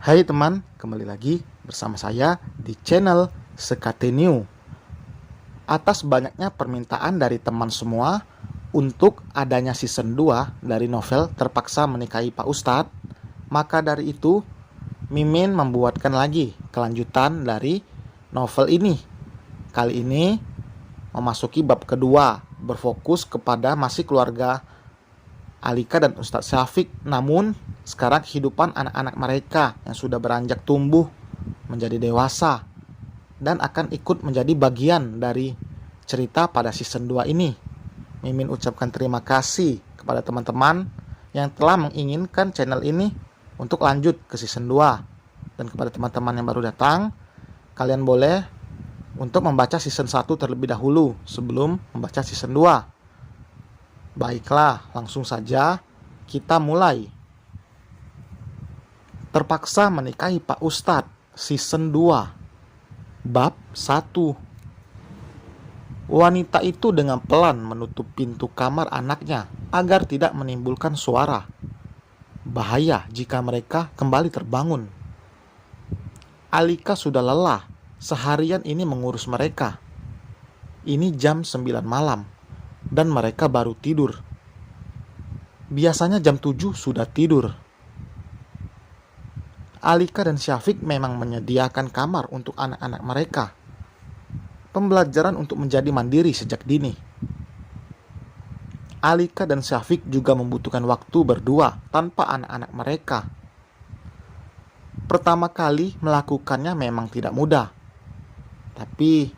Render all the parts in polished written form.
Hai teman, kembali lagi bersama saya di channel Sekate New. Atas banyaknya permintaan dari teman semua untuk adanya season 2 dari novel Terpaksa Menikahi Pak Ustadz, maka dari itu Mimin membuatkan lagi kelanjutan dari novel ini. Kali ini memasuki bab kedua, berfokus kepada masih keluarga Alika dan Ustadz Syafiq, namun sekarang kehidupan anak-anak mereka yang sudah beranjak tumbuh menjadi dewasa dan akan ikut menjadi bagian dari cerita pada season 2 ini. Mimin ucapkan terima kasih kepada teman-teman yang telah menginginkan channel ini untuk lanjut ke season 2. Dan kepada teman-teman yang baru datang, kalian boleh untuk membaca season 1 terlebih dahulu sebelum membaca season 2. Baiklah, langsung saja kita mulai. Terpaksa Menikahi Pak Ustadz, season 2, bab 1. Wanita itu dengan pelan menutup pintu kamar anaknya agar tidak menimbulkan suara. Bahaya jika mereka kembali terbangun. Alika sudah lelah seharian ini mengurus mereka. Ini jam 9 malam dan mereka baru tidur. Biasanya jam 7 sudah tidur. Alika dan Syafiq memang menyediakan kamar untuk anak-anak mereka. Pembelajaran untuk menjadi mandiri sejak dini. Alika dan Syafiq juga membutuhkan waktu berdua tanpa anak-anak mereka. Pertama kali melakukannya memang tidak mudah. Tapi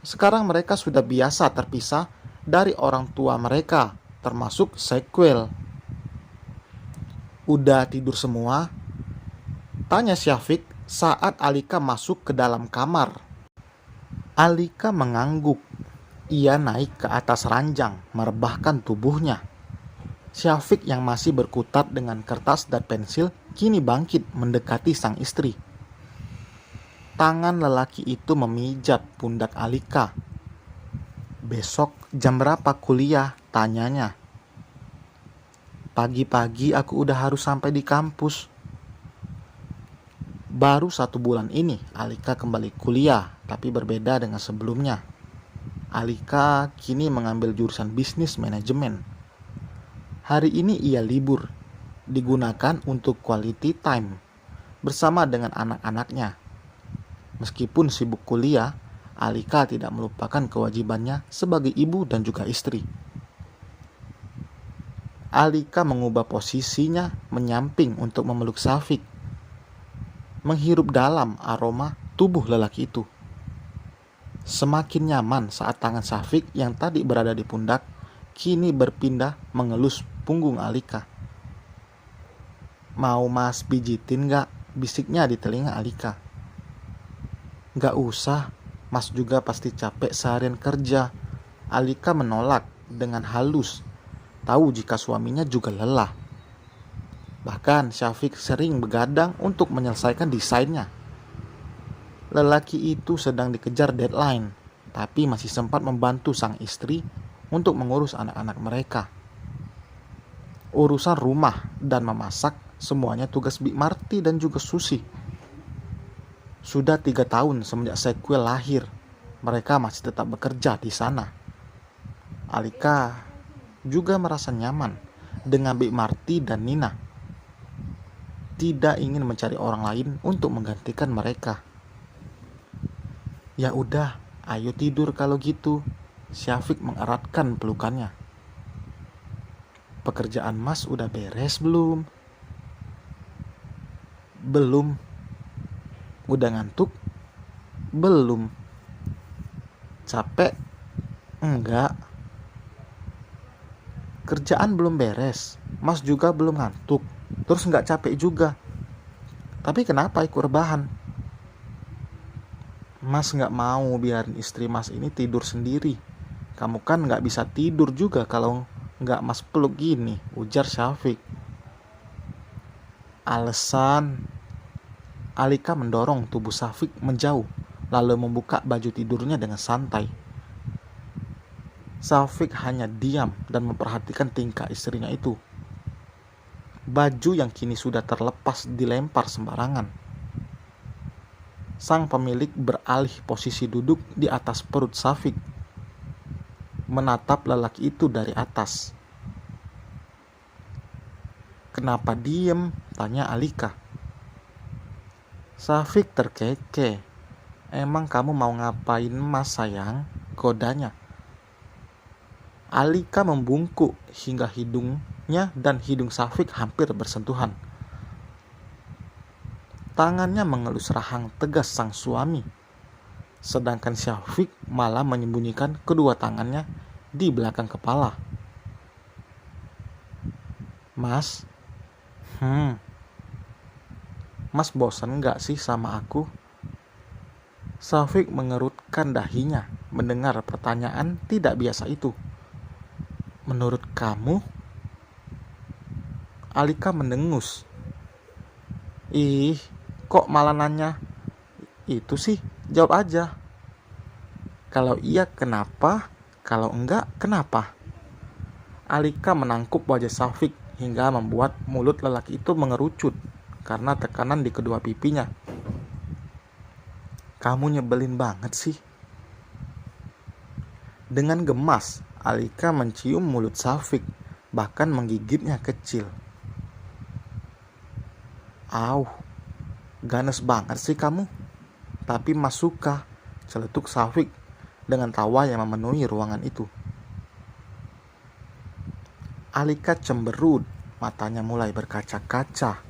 sekarang mereka sudah biasa terpisah dari orang tua mereka, termasuk sequel. Udah tidur semua? Tanya Syafiq saat Alika masuk ke dalam kamar. Alika mengangguk. Ia naik ke atas ranjang, merebahkan tubuhnya. Syafiq yang masih berkutat dengan kertas dan pensil kini bangkit mendekati sang istri. Tangan lelaki itu memijat pundak Alika. Besok jam berapa kuliah? Tanyanya. Pagi-pagi aku udah harus sampai di kampus. Baru 1 bulan ini Alika kembali kuliah, tapi berbeda dengan sebelumnya. Alika kini mengambil jurusan bisnis manajemen. Hari ini ia libur, digunakan untuk quality time bersama dengan anak-anaknya. Meskipun sibuk kuliah, Alika tidak melupakan kewajibannya sebagai ibu dan juga istri. Alika mengubah posisinya menyamping untuk memeluk Syafiq, menghirup dalam aroma tubuh lelaki itu. Semakin nyaman saat tangan Syafiq yang tadi berada di pundak kini berpindah mengelus punggung Alika. Mau mas pijitin gak? Bisiknya di telinga Alika. Gak usah, mas juga pasti capek seharian kerja. Alika menolak dengan halus, tahu jika suaminya juga lelah. Bahkan Syafiq sering begadang untuk menyelesaikan desainnya. Lelaki itu sedang dikejar deadline, tapi masih sempat membantu sang istri untuk mengurus anak-anak mereka. Urusan rumah dan memasak semuanya tugas Bik Marti dan juga Susi. Sudah 3 tahun semenjak sequel lahir, mereka masih tetap bekerja di sana. Alika juga merasa nyaman dengan Bik Marti dan Nina. Tidak ingin mencari orang lain untuk menggantikan mereka. Ya udah, ayo tidur kalau gitu. Syafiq mengeratkan pelukannya. Pekerjaan mas udah beres belum? Belum. Udah ngantuk? Belum. Capek? Enggak. Kerjaan belum beres, mas juga belum ngantuk, terus enggak capek juga. Tapi kenapa ikut rebahan? Mas enggak mau biarin istri mas ini tidur sendiri. Kamu kan enggak bisa tidur juga kalau enggak mas peluk gini, ujar Syafiq. Alasan? Alika mendorong tubuh Syafiq menjauh, lalu membuka baju tidurnya dengan santai. Syafiq hanya diam dan memperhatikan tingkah istrinya itu. Baju yang kini sudah terlepas dilempar sembarangan. Sang pemilik beralih posisi duduk di atas perut Syafiq, menatap lelaki itu dari atas. "Kenapa diem?" tanya Alika. Syafiq terkekeh. "Emang kamu mau ngapain mas sayang?" godanya. Alika membungkuk hingga hidungnya dan hidung Syafiq hampir bersentuhan. Tangannya mengelus rahang tegas sang suami, sedangkan Syafiq malah menyembunyikan kedua tangannya di belakang kepala. "Mas, Mas bosan gak sih sama aku?" Syafiq mengerutkan dahinya mendengar pertanyaan tidak biasa itu. "Menurut kamu?" Alika mendengus. "Ih, kok malah nanya itu sih? Jawab aja. Kalau iya kenapa? Kalau enggak kenapa?" Alika menangkup wajah Syafiq hingga membuat mulut lelaki itu mengerucut karena tekanan di kedua pipinya. "Kamu nyebelin banget sih." Dengan gemas, Alika mencium mulut Syafiq, bahkan menggigitnya kecil. "Au, ganas banget sih kamu. Tapi Mas suka," celetuk Syafiq dengan tawa yang memenuhi ruangan itu. Alika cemberut, matanya mulai berkaca-kaca.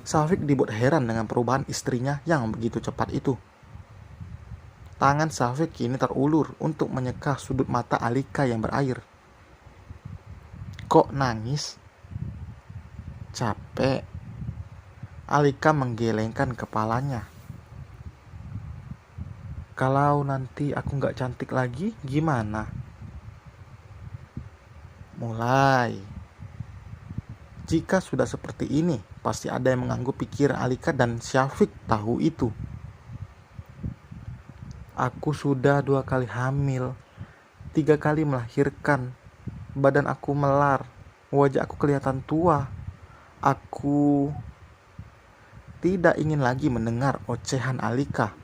Syafiq dibuat heran dengan perubahan istrinya yang begitu cepat itu. Tangan Syafiq kini terulur untuk menyeka sudut mata Alika yang berair. "Kok nangis?" "Capek." Alika menggelengkan kepalanya. "Kalau nanti aku gak cantik lagi, gimana?" Mulai. Jika sudah seperti ini, pasti ada yang mengganggu pikiran Alika dan Syafiq tahu itu. "Aku sudah 2 kali hamil, 3 kali melahirkan. Badan aku melar, wajah aku kelihatan tua. Aku..." Tidak ingin lagi mendengar ocehan Alika.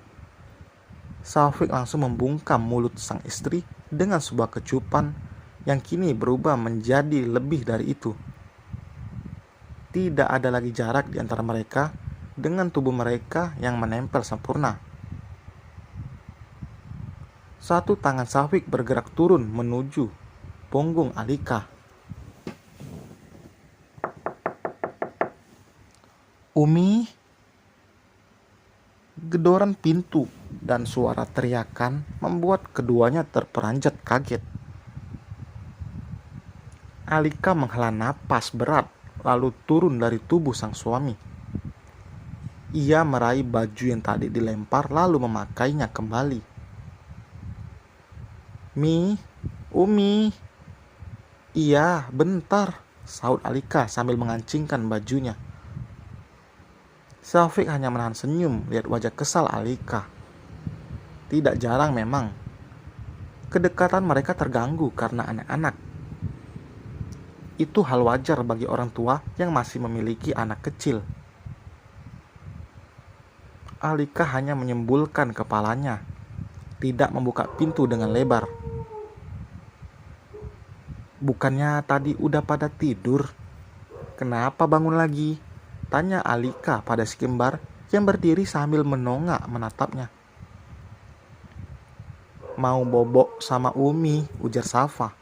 Syafiq langsung membungkam mulut sang istri dengan sebuah kecupan yang kini berubah menjadi lebih dari itu. Tidak ada lagi jarak di antara mereka dengan tubuh mereka yang menempel sempurna. Satu tangan Syafiq bergerak turun menuju punggung Alika. "Umi!" Gedoran pintu dan suara teriakan membuat keduanya terperanjat kaget. Alika menghela napas berat lalu turun dari tubuh sang suami. Ia meraih baju yang tadi dilempar lalu memakainya kembali. Umi." "Iya, bentar," sahut Alika sambil mengancingkan bajunya. Syafiq hanya menahan senyum lihat wajah kesal Alika. Tidak jarang memang, kedekatan mereka terganggu karena anak-anak. Itu hal wajar bagi orang tua yang masih memiliki anak kecil. Alika hanya menyembulkan kepalanya, tidak membuka pintu dengan lebar. "Bukannya tadi udah pada tidur? Kenapa bangun lagi?" tanya Alika pada si kembar yang berdiri sambil menongak menatapnya. "Mau bobok sama Umi," ujar Safa.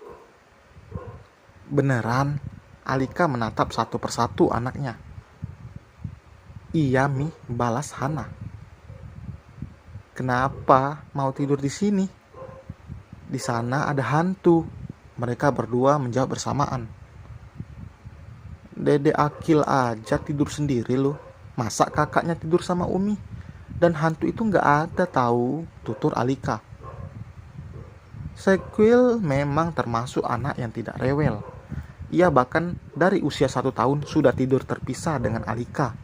"Beneran?" Alika menatap satu persatu anaknya. "Iya Mi," balas Hana. "Kenapa mau tidur di sini? Di sana ada hantu." Mereka berdua menjawab bersamaan. "Dede Akil aja tidur sendiri loh. Masa kakaknya tidur sama Umi? Dan hantu itu gak ada tahu," tutur Alika. Sequel memang termasuk anak yang tidak rewel. Ia bahkan dari usia 1 tahun sudah tidur terpisah dengan Alika,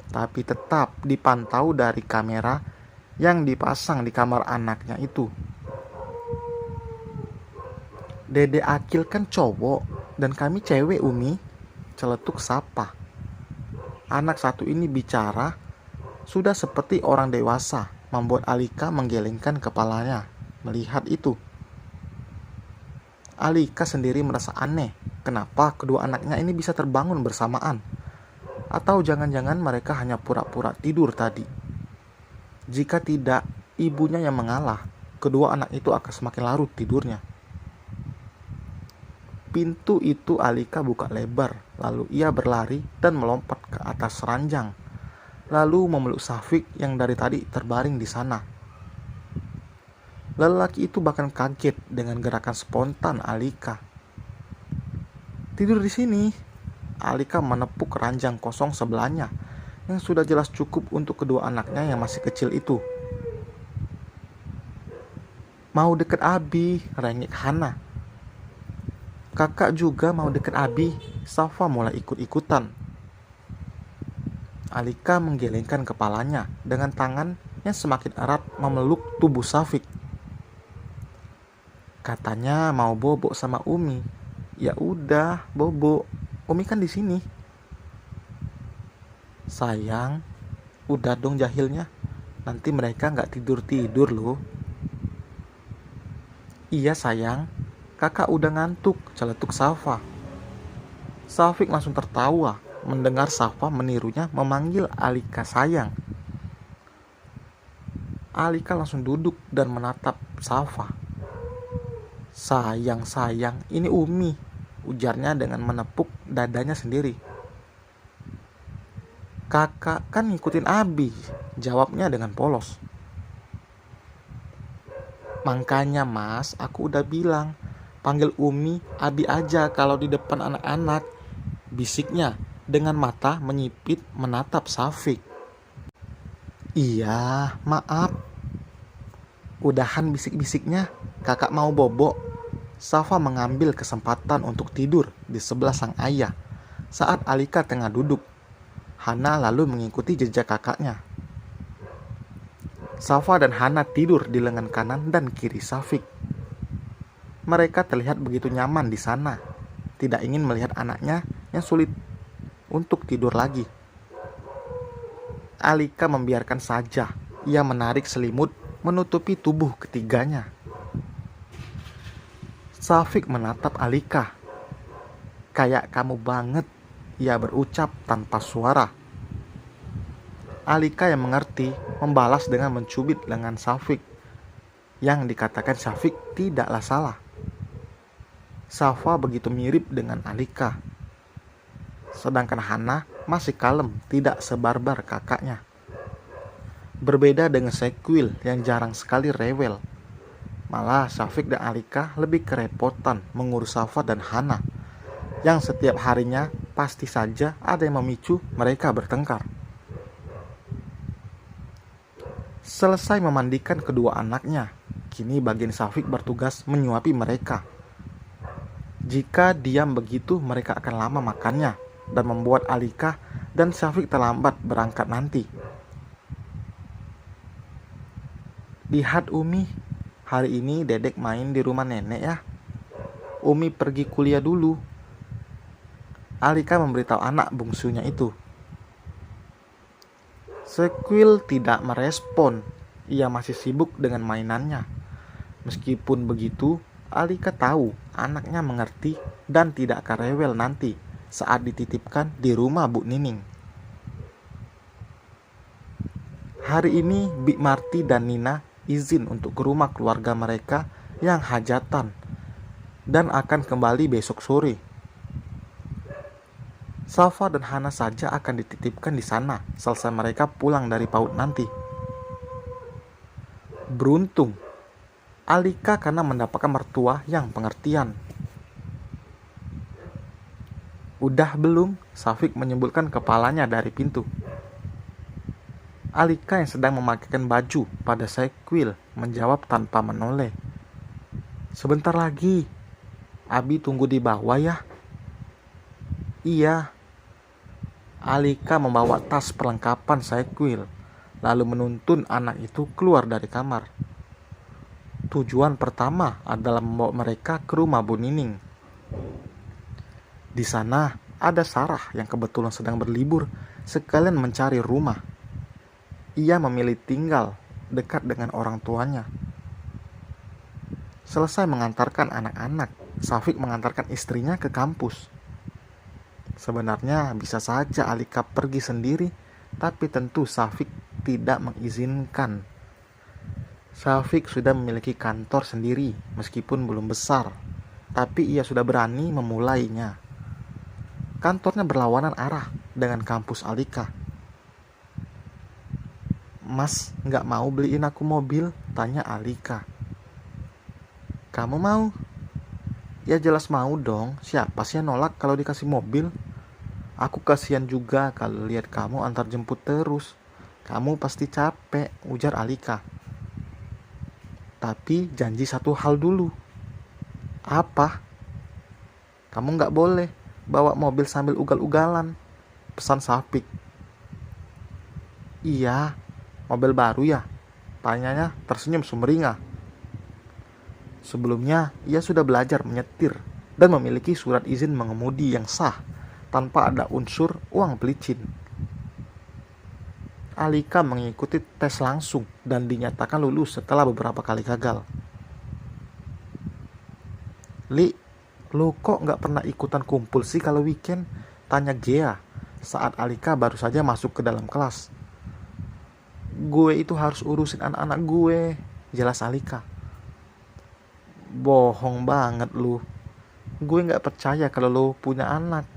tapi tetap dipantau dari kamera yang dipasang di kamar anaknya itu. "Dede Akil kan cowok dan kami cewek Umi," celetuk Sapa. Anak satu ini bicara sudah seperti orang dewasa, membuat Alika menggelengkan kepalanya melihat itu. Alika sendiri merasa aneh, kenapa kedua anaknya ini bisa terbangun bersamaan? Atau jangan-jangan mereka hanya pura-pura tidur tadi? Jika tidak, ibunya yang mengalah, kedua anak itu akan semakin larut tidurnya. Pintu itu Alika buka lebar, lalu ia berlari dan melompat ke atas ranjang, lalu memeluk Syafiq yang dari tadi terbaring di sana. Lelaki itu bahkan kaget dengan gerakan spontan Alika. Tidur di sini. Alika menepuk ranjang kosong sebelahnya yang sudah jelas cukup untuk kedua anaknya yang masih kecil itu. Mau deket Abi, rengek Hana. Kakak juga mau deket Abi, Safa mulai ikut-ikutan. Alika menggelengkan kepalanya dengan tangan yang semakin erat memeluk tubuh Syafiq. Katanya mau bobo sama Umi. Ya udah, bobo. Umi kan di sini. Sayang, udah dong jahilnya. Nanti mereka nggak tidur-tidur loh. Iya sayang, kakak udah ngantuk, celetuk Safa. Syafiq langsung tertawa mendengar Safa menirunya memanggil Alika sayang. Alika langsung duduk dan menatap Safa. Sayang, ini Umi, ujarnya dengan menepuk dadanya sendiri. Kakak kan ngikutin Abi, jawabnya dengan polos. Makanya mas, aku udah bilang, panggil Umi, Abi aja kalau di depan anak-anak, bisiknya dengan mata menyipit menatap Syafiq. Iya, maaf. Udahan bisik-bisiknya, kakak mau bobo. Safa mengambil kesempatan untuk tidur di sebelah sang ayah saat Alika tengah duduk. Hana lalu mengikuti jejak kakaknya. Safa dan Hana tidur di lengan kanan dan kiri Syafiq. Mereka terlihat begitu nyaman di sana, tidak ingin melihat anaknya yang sulit untuk tidur lagi. Alika membiarkan saja, ia menarik selimut menutupi tubuh ketiganya. Syafiq menatap Alika. Kayak kamu banget, ia berucap tanpa suara. Alika yang mengerti membalas dengan mencubit lengan Syafiq. Yang dikatakan Syafiq tidaklah salah. Safa begitu mirip dengan Alika. Sedangkan Hana masih kalem, tidak sebarbar kakaknya. Berbeda dengan Sequil yang jarang sekali rewel. Malah Syafiq dan Alika lebih kerepotan mengurus Safa dan Hana, yang setiap harinya pasti saja ada yang memicu mereka bertengkar. Selesai memandikan kedua anaknya, kini bagian Syafiq bertugas menyuapi mereka. Jika diam begitu, mereka akan lama makannya dan membuat Alika dan Syafiq terlambat berangkat nanti. Lihat Umi, hari ini Dedek main di rumah nenek ya. Umi pergi kuliah dulu. Alika memberitahu anak bungsunya itu. Sequil tidak merespon, ia masih sibuk dengan mainannya. Meskipun begitu, Alika tahu anaknya mengerti dan tidak akan rewel nanti saat dititipkan di rumah Bu Nining. Hari ini Bik Marti dan Nina izin untuk ke rumah keluarga mereka yang hajatan dan akan kembali besok sore. Safa dan Hana saja akan dititipkan di sana selesai mereka pulang dari PAUD nanti. Beruntung Alika karena mendapatkan mertua yang pengertian. Udah belum? Syafiq menyembulkan kepalanya dari pintu. Alika yang sedang memakaikan baju pada Sequil menjawab tanpa menoleh. Sebentar lagi. Abi tunggu di bawah ya. Iya. Alika membawa tas perlengkapan Sequil, lalu menuntun anak itu keluar dari kamar. Tujuan pertama adalah membawa mereka ke rumah Bu Nining. Di sana, ada Sarah yang kebetulan sedang berlibur, sekalian mencari rumah. Ia memilih tinggal dekat dengan orang tuanya. Selesai mengantarkan anak-anak, Syafiq mengantarkan istrinya ke kampus. Sebenarnya bisa saja Alika pergi sendiri, tapi tentu Syafiq tidak mengizinkan. Syafiq sudah memiliki kantor sendiri, meskipun belum besar, tapi ia sudah berani memulainya. Kantornya berlawanan arah dengan kampus Alika. "Mas, nggak mau beliin aku mobil?" tanya Alika. "Kamu mau?" "Ya jelas mau dong, siapa sih yang nolak kalau dikasih mobil? Aku kasihan juga kalau lihat kamu antar jemput terus. Kamu pasti capek," ujar Alika. "Tapi janji satu hal dulu." "Apa?" "Kamu nggak boleh bawa mobil sambil ugal-ugalan," pesan Syafiq. "Iya, mobil baru ya?" tanyanya tersenyum sumringah. Sebelumnya, ia sudah belajar menyetir dan memiliki surat izin mengemudi yang sah tanpa ada unsur uang pelicin. Alika mengikuti tes langsung dan dinyatakan lulus setelah beberapa kali gagal. "Li, lo kok nggak pernah ikutan kumpul sih kalau weekend?" tanya Gea saat Alika baru saja masuk ke dalam kelas. "Gue itu harus urusin anak-anak gue," jelas Alika. "Bohong banget lu. Gue nggak percaya kalau lo punya anak.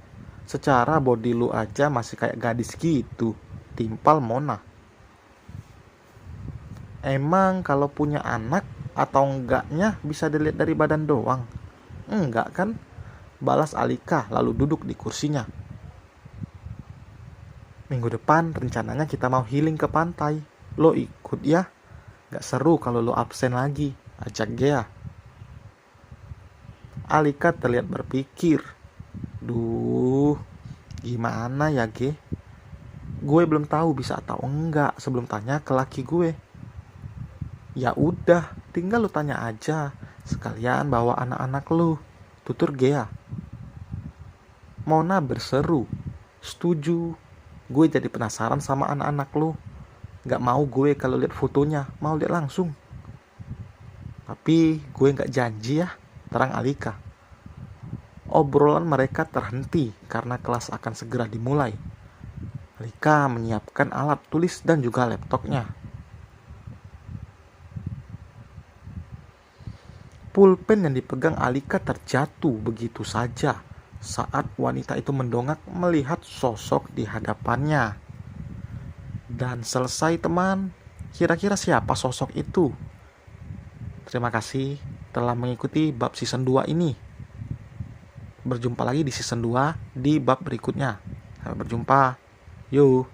Secara body lu aja masih kayak gadis gitu," timpal Mona. "Emang kalau punya anak atau enggaknya bisa dilihat dari badan doang?" "Enggak kan?" balas Alika lalu duduk di kursinya. "Minggu depan rencananya kita mau healing ke pantai. Lo ikut ya? Gak seru kalau lo absen lagi," ajak Gea. Alika terlihat berpikir. "Duh, gimana ya Ge? Gue belum tahu bisa atau enggak sebelum tanya ke laki gue." "Ya udah, tinggal lo tanya aja. Sekalian bawa anak-anak lo," tutur Gea. Mona berseru, "Setuju. Gue jadi penasaran sama anak-anak lo. Gak mau gue kalau lihat fotonya, mau lihat langsung." "Tapi gue gak janji ya," terang Alika. Obrolan mereka terhenti karena kelas akan segera dimulai. Alika menyiapkan alat tulis dan juga laptopnya. Pulpen yang dipegang Alika terjatuh begitu saja saat wanita itu mendongak melihat sosok di hadapannya. Dan selesai teman, kira-kira siapa sosok itu? Terima kasih telah mengikuti bab season 2 ini. Berjumpa lagi di season 2 di bab berikutnya. Sampai berjumpa. Yuk.